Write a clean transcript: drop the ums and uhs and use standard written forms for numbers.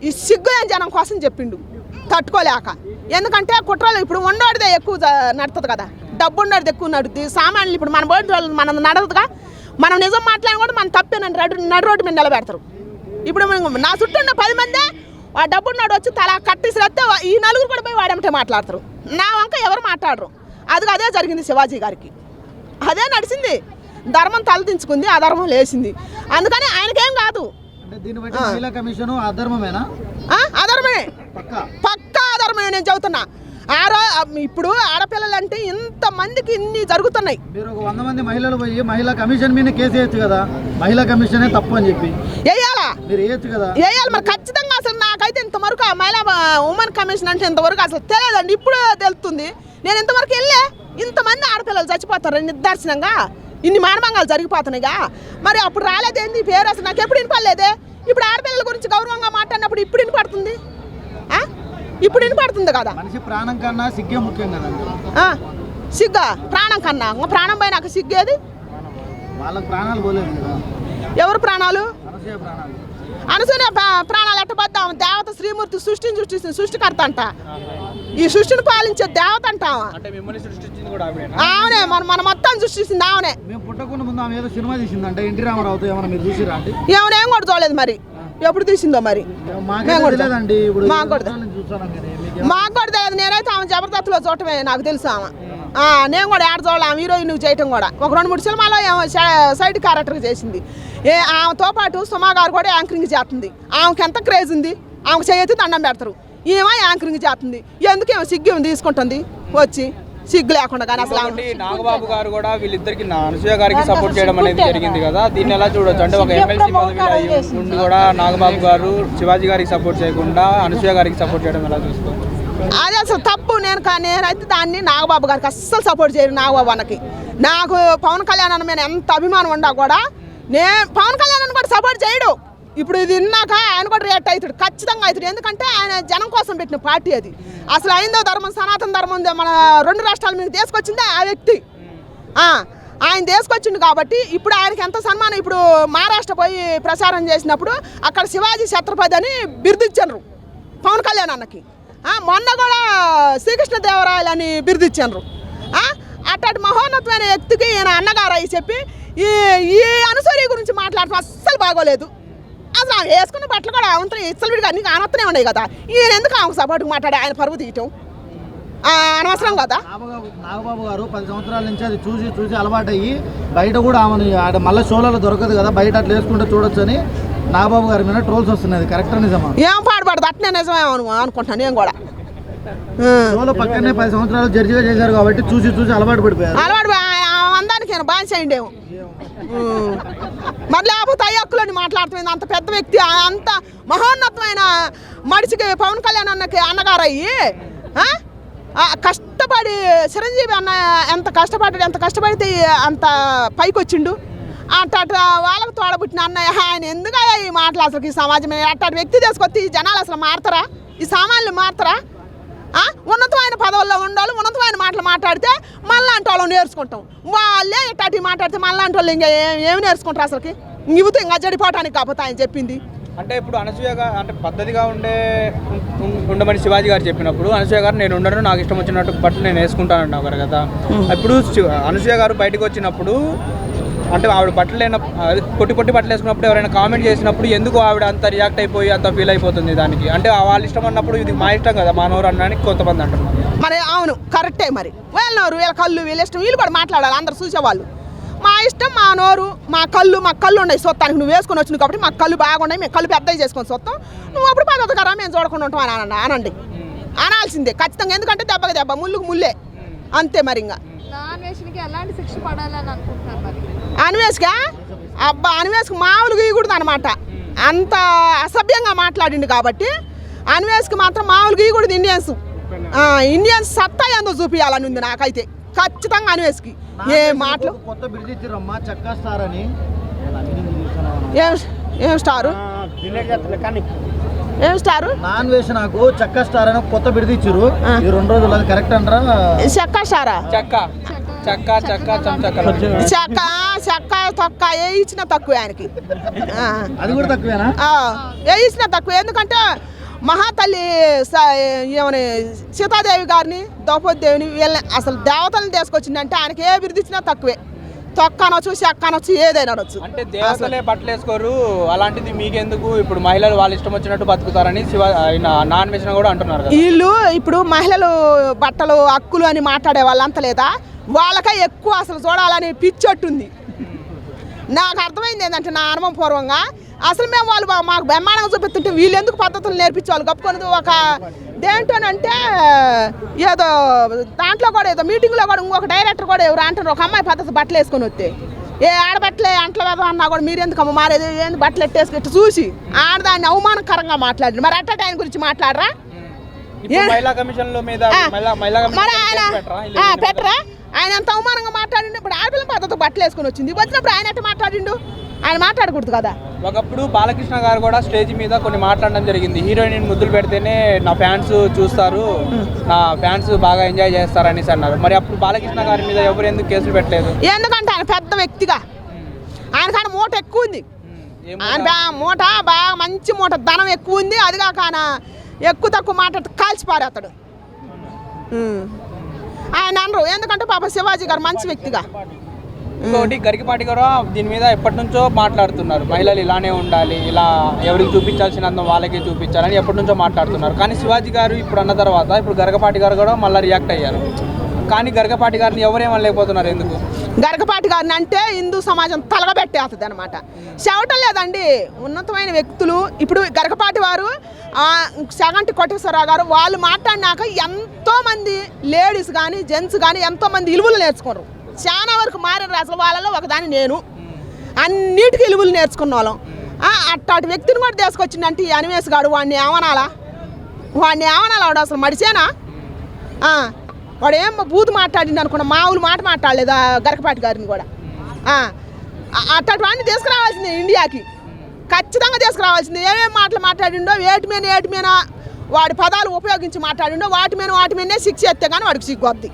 ఈ సిగ్గులేని జనం కోసం చెప్పిండు తట్టుకోలేక. ఎందుకంటే కుట్రలు ఇప్పుడు ఉన్నోడిదే ఎక్కువ నడుతుంది కదా, డబ్బు ఉన్నోడిది ఎక్కువ నడుతుంది. సామాన్యులు ఇప్పుడు మన బోర్డు మనం నడవదుగా, మనం నిజం మాట్లాడిన కూడా మన తప్పేనని నడు రోడ్డు మీద నిలబెడతారు. ఇప్పుడు నా చుట్టూ ఉన్న 10 మందే ఆ డబ్బు ఉన్నాడు వచ్చి తలా కట్టిసిరేస్తే ఈ నలుగురు కూడా పోయి వాడేమిటే మాట్లాడతారు. నా వంక ఎవరు మాట్లాడరు. అదే జరిగింది శివాజీ గారికి, అదే నడిచింది. ధర్మం తలదించుకుంది, అధర్మం లేచింది. అందుకని ఆయనకేం కాదు. అధర్మమే, పక్కా అధర్మమే. నేను చెబుతున్నా, ఇప్పుడు ఆడపిల్లలంటే ఇంతమందికి ఇన్ని జరుగుతున్నాయి. మీరు 100 మంది మహిళలు పోయి మహిళా కమిషన్ మీద కేసు వేయచ్చు కదా, మహిళా కమిషనే తప్పు అని చెప్పి వేయాలా? మీరు వేయచ్చు కదా. వేయాలి మరి ఖచ్చితంగా. అసలు నాకైతే ఇంతవరకు ఆ మహిళా ఉమెన్ కమిషన్ అంటే ఇంతవరకు అసలు తెలియదండి, ఇప్పుడు తెలుస్తుంది. నేను ఇంతవరకు వెళ్ళే ఇంతమంది ఆడపిల్లలు చచ్చిపోతారు నిదర్శనంగా, ఇన్ని మానభంగాలు జరిగిపోతున్నాయిగా. మరి అప్పుడు రాలేదేంది పేరు? అసలు నాకు ఎప్పుడు వినపడలేదే. ఇప్పుడు ఆడపిల్లల గురించి గౌరవంగా మాట్లాడినప్పుడు ఇప్పుడు వినపడుతుంది, ఇప్పుడు వినపడుతుంది కదా. మనిషి ప్రాణం కన్నా సిగ్గే ముఖ్యం కదా. సిగ్గా ప్రాణం కన్నా? ప్రాణం పోయినాక సిగ్గేది? వాళ్ళకి ప్రాణాలు పోలేదు కదా. ఎవరు ప్రాణాలు? అనసూయ ప్రాణాలు ఎట్టబద్దాం. దేవత శ్రీమూర్తి సృష్టించి సృష్టికర్త అంట, ఈ సృష్టిని పాలించే దేవత అంటావా? అవునే, మన మొత్తం సృష్టించింది ఆమెనే. మేము పుట్టకుండా ముందు ఆమె ఏదో సినిమా తీసిందంటే ఎన్టీ రామారావుతో, ఏమన్నా మీరు చూసిరా అంటే? ఏమైనా ఏం కూడా చూడలేదు, మరి ఎప్పుడు తీసిందో మరి మాకు కూడా తెలియదు. నేనైతే ఆమె జబర్దస్త్లో చూడటమే నాకు తెలుసు. నేను కూడా ఏడ చూడాలి ఆమె హీరోయిన్ చేయటం కూడా. ఒక 2-3 సినిమాలో సైడ్ క్యారెక్టర్ చేసింది. ఆమెతో పాటు సుమా గారు కూడా యాంకరింగ్ చేస్తుంది. ఆమెకి ఎంత క్రేజ్ ఉంది, ఆమెకు చేయొద్దు దండం పెడతారు. ఏమో యాంకరింగ్ చేస్తుంది, ఎందుకేమో సిగ్గు ఏమో తీసుకుంటుంది వచ్చి, సిగ్గు లేకుండా. కానీ అసలు నాగబాబు గారు కూడా వీళ్ళిద్దరికి అనసూయ గారికి సపోర్ట్ చేయడం అనేది జరిగింది కదా, దీన్ని ఎలా చూడొచ్చు? అంటే ఒక ఎమ్మెల్సీ పదవి నుండి కూడా నాగబాబు గారు శివాజీ గారికి సపోర్ట్ చేయకుండా అనసూయ గారికి సపోర్ట్ చేయడం ఎలా చూసుకోవచ్చు? అది అసలు తప్పు. నేనైతే దాన్ని నాగబాబు గారికి అస్సలు సపోర్ట్ చేయను. నాగబాబు అన్నకి నాకు పవన్ కళ్యాణ్ అన్న మీద ఎంత అభిమానం ఉన్నా కూడా పవన్ కళ్యాణ్ అన్న కూడా సపోర్ట్ చేయడు. ఇప్పుడు ఇది విన్నాక ఆయన కూడా రియాక్ట్ అవుతాడు, ఖచ్చితంగా అవుతాడు. ఎందుకంటే ఆయన జనం కోసం పెట్టిన పార్టీ అది. అసలు హైందవ ధర్మం, సనాతన ధర్మం మన 2 రాష్ట్రాల మీద తీసుకొచ్చిందే ఆ వ్యక్తి. ఆయన తీసుకొచ్చిండు కాబట్టి ఇప్పుడు ఆయనకి ఎంత సన్మానం. ఇప్పుడు మహారాష్ట్ర పోయి ప్రచారం చేసినప్పుడు అక్కడ శివాజీ ఛత్రపతి అని బిరుదిచ్చారు పవన్ కళ్యాణ్ అన్నకి. మొన్న కూడా శ్రీకృష్ణదేవరాయలు అని బిరుదిచ్చారు. అట్లాంటి మహోన్నతమైన వ్యక్తికి ఈయన అన్నగారు అయి చెప్పి ఈ అనసూయ గురించి మాట్లాడటం అస్సలు బాగోలేదు. అసలు ఆమె వేసుకున్న బట్టలు కూడా ఇచ్చలు విడిగా అన్ని ఆనొత్తనే ఉన్నాయి కదా. ఈయన ఎందుకు ఆమెకు సపోర్ట్గా మాట్లాడి ఆయన పరువు తీయటం అనవసరం కదా. నాగబాబు గారు 10 సంవత్సరాల నుంచి అది చూసి అలవాటు అయ్యి బయట కూడా ఆమె మళ్ళీ షోలలో దొరకదు కదా, బయట అట్లా వేసుకుంటే చూడొచ్చు అని నాగబాబు గారి మీద ట్రోల్స్ వస్తున్నది. కరెక్ట్ నిజమా? ఏం పాడుపడదు, అట్నే నిజమే అనుకుంటున్నాను నేను కూడా. షోలో పక్కనే 10 సంవత్సరాలు జడ్జిగా చేశారు కాబట్టి చూసి అలవాటు పడిపోయారు. అలవాటు అందానికి నేను బాగా చేయండేమో. మరి లేకపోతే అయ్యక్కులని మాట్లాడుతుంది. అంత పెద్ద వ్యక్తి, అంత మహోన్నతమైన మనిషికి పవన్ కళ్యాణ్ అన్నగారు అయ్యి కష్టపడి చిరంజీవి అన్న ఎంత కష్టపడితే అంత పైకి వచ్చిండు. అట్ట వాళ్ళకు తోడబుట్టిన అన్నయ్య ఆయన ఎందుకు ఈ మాటలు? అసలు ఈ సమాజం అట్లాంటి వ్యక్తి తీసుకొచ్చి ఈ జనాలు అసలు మారుతారా? ఈ సామాన్యులు మారుతారా? ఉన్నతమైన పదవుల్లో ఉండాలి, ఉన్నతమైన మాటలు మాట్లాడితే మళ్ళీ అంటే వాళ్ళని నేర్చుకుంటాం. వాళ్ళే ఇట్లాంటివి మాట్లాడితే మళ్ళీ అంటే వాళ్ళు ఇంకా ఏమి నేర్చుకుంటారు? అసలుకి ఇవితో ఇంకా జడిపోవటానికి కాకపోతే ఆయన చెప్పింది. అంటే ఇప్పుడు అనసూయ గారు అంటే పద్ధతిగా ఉండమని శివాజీ గారు చెప్పినప్పుడు అనసూయ గారు నేను ఉండను, నాకు ఇష్టం వచ్చినట్టు బట్టలు నేను వేసుకుంటానన్నారు కదా. ఇప్పుడు అనసూయ గారు బయటకు వచ్చినప్పుడు అంటే ఆవిడ బట్టలు పొట్టి బట్టలు వేసుకున్నప్పుడు ఎవరైనా కామెంట్ చేసినప్పుడు ఎందుకు ఆవిడ అంత రియాక్ట్ అయిపోయి అంత ఫీల్ అయిపోతుంది దానికి? అంటే వాళ్ళ ఇష్టం అన్నప్పుడు ఇది మా ఇష్టం కదా మా నోరు అనడానికి కొంతమంది అంటున్నారు. మరి అవును, కరెక్టే. మరి వీళ్ళ నోరు, వీళ్ళ కళ్ళు, వీళ్ళ ఇష్టం, వీళ్ళు కూడా మాట్లాడాలి. అందరు చూసేవాళ్ళు మా ఇష్టం, మా నోరు, మా కళ్ళు ఉన్నాయి చూస్తానికి. నువ్వు వేసుకొని వచ్చినావు కాబట్టి మాకు కళ్ళు బాగున్నాయి, మేము కళ్ళు పెద్దవి చేసుకొని చూస్తాం. నువ్వు అప్పుడు పద్ధతి కదా మేము చూడకుండా ఉంటాం అని అనండి, అనాల్సిందే ఖచ్చితంగా. ఎందుకంటే దెబ్బకి దెబ్బ, ముళ్ళుకు ముళ్ళే, అంతే. మరి ఇంకా అన్వేష్గా అన్వేష్కి మామూలుగా ఇవ్వకూడదు అనమాట. అంత అసభ్యంగా మాట్లాడిండు కాబట్టి అన్వేష్కి మాత్రం మామూలుగా ఇవ్వకూడదు. ఇండియన్స్ సత్తా ఏందో చూపించాలని ఉంది నాకైతే ఖచ్చితంగా. అన్వేష్కి ఏ మాటలు ఏం స్టారు నాన్ వేసి నాకు చెక్క స్టార్ అని కొత్త బిడిదిచ్చారు. 2 రోజులు అది కరెక్ట్ అంటారా? చెక్క స్టారా? చెక్క చెక్క తొక్క ఏ ఇచ్చినా తక్కువే ఆయనకి. అది కూడా తక్కువేనా? ఏ ఇచ్చినా తక్కువ. ఎందుకంటే మహాతల్లి ఏమని సీతాదేవి గారిని ద్రౌపది దేవిని వీళ్ళని అసలు దేవతలను తీసుకొచ్చిందంటే ఆయనకి ఏ బిరుదు ఇచ్చినా తక్కువే. తొక్క అనొచ్చు చెక్క అనొచ్చు ఏదైనా అనొచ్చు. అంటే దేవతలే బట్టలు వేసుకోరు, అలాంటిది మీకెందుకు? ఇప్పుడు మహిళలు వాళ్ళు ఇష్టం వచ్చినట్టు బతుకుతారని నాన్ వెజ్ కూడా అంటున్నారు కదా. వీళ్ళు ఇప్పుడు మహిళలు బట్టలు హక్కులు అని మాట్లాడే వాళ్ళంత లేదా, వాళ్ళకే ఎక్కువ అసలు చూడాలని పిచ్చొట్టుంది. నాకు అర్థమైంది ఏంటంటే నా అనుభవపూర్వంగా అసలు మేము వాళ్ళు మాకు బ్రహ్మాండంగా చూపిస్తుంటే వీళ్ళు ఎందుకు పద్ధతులు నేర్పించేవాళ్ళు కప్పుకొని ఒక దేంటోనంటే ఏదో దాంట్లో కూడా ఏదో మీటింగ్లో కూడా ఇంకొక డైరెక్టర్ కూడా ఎవరు అంటారు ఒక అమ్మాయి పద్ధతి బట్టలు వేసుకొని వస్తే ఏ ఆడబట్టలే అంట్లో వేదో అన్నా కూడా మీరు ఎందుకు అమ్మ మారేది ఏంది బట్టలు ఎట్టేసుకెట్టి చూసి ఆడదాన్ని అవమానకరంగా మాట్లాడి మరి అట్ట ఆయన గురించి మాట్లాడరా? మరి ఆయన పెట్టరా? ఆయన ఎంత అవమానంగా మాట్లాడిండు. ఇప్పుడు ఆడపిల్ల పద్ధతి బట్టలు వేసుకొని వచ్చింది వచ్చినప్పుడు ఆయన ఎట్ట మాట్లాడిండు? ఆయన మాట్లాడకూడదు కదా. ఒకప్పుడు బాలకృష్ణ గారు కూడా స్టేజ్ మీద కొన్ని మాట్లాడడం జరిగింది. హీరోయిన్ ముద్దులు పెడితేనే నా ఫ్యాన్స్ చూస్తారు, నా ఫ్యాన్స్ బాగా ఎంజాయ్ చేస్తారు అనేసి అన్నారు. మరి అప్పుడు బాలకృష్ణ గారి మీద ఎవరు ఎందుకు కేసులు పెట్టలేదు? ఎందుకంటే ఆయన పెద్ద వ్యక్తిగా ఆయనకాడ మూట ఎక్కువ ఉంది. ఆయన మూట బాగా మంచి మూట ధనం ఎక్కువ ఉంది. అది కాక ఆయన ఎక్కువ తక్కువ మాట్లాడితే కాల్చిపారేస్తాడు. ఆయన అనరు ఎందుకంటే పాప శివాజీ గారు మంచి వ్యక్తిగా. ఇంకోటి గరికపాటి గారు దీని మీద ఎప్పటి నుంచో మాట్లాడుతున్నారు, మహిళలు ఇలానే ఉండాలి, ఇలా ఎవరికి చూపించాల్సిన అందం వాళ్ళకే చూపించాలని ఎప్పటి నుంచో మాట్లాడుతున్నారు. కానీ శివాజీ గారు ఇప్పుడు అన్న తర్వాత ఇప్పుడు గరికపాటి గారు కూడా మళ్ళీ రియాక్ట్ అయ్యారు. కానీ గరికపాటి గారిని ఎవరేమనలేకపోతున్నారు ఎందుకు? గరికపాటి గారిని అంటే హిందూ సమాజం తలగబెట్టేస్తుంది అనమాట. చెవటం లేదండి, ఉన్నతమైన వ్యక్తులు. ఇప్పుడు గరికపాటి వారు సగంటి కోటేశ్వరరావు గారు వాళ్ళు మాట్లాడినాక ఎంతోమంది లేడీస్ కానీ జెంట్స్ కానీ ఎంతోమంది విలువలు నేర్చుకున్నారు. చాలా వరకు మారిన అసలు వాళ్ళలో ఒకదాన్ని నేను అన్నిటికీ విలువలు నేర్చుకున్న వాళ్ళం. అట్లాంటి వ్యక్తిని కూడా తీసుకొచ్చిందంటే ఈ అనిమేష్ గారు వాడిని ఏమనాలా? వాడు అసలు మడిచేనా? వాడు ఏం బూతు మాట్లాడింది అనుకున్నా, మామూలు మాట మాట్లాడలేదు గరికపాటి గారిని కూడా. అట్లాంటి వాడిని తీసుకురావాల్సింది ఇండియాకి, ఖచ్చితంగా తీసుకురావాల్సింది. ఏమేమి మాటలు మాట్లాడిండో ఏటి మీద వాడి పదాలు ఉపయోగించి మాట్లాడిండో వాటి మీదనే శిక్ష ఎత్తే కానీ వాడికి సిగ్గుద్ది.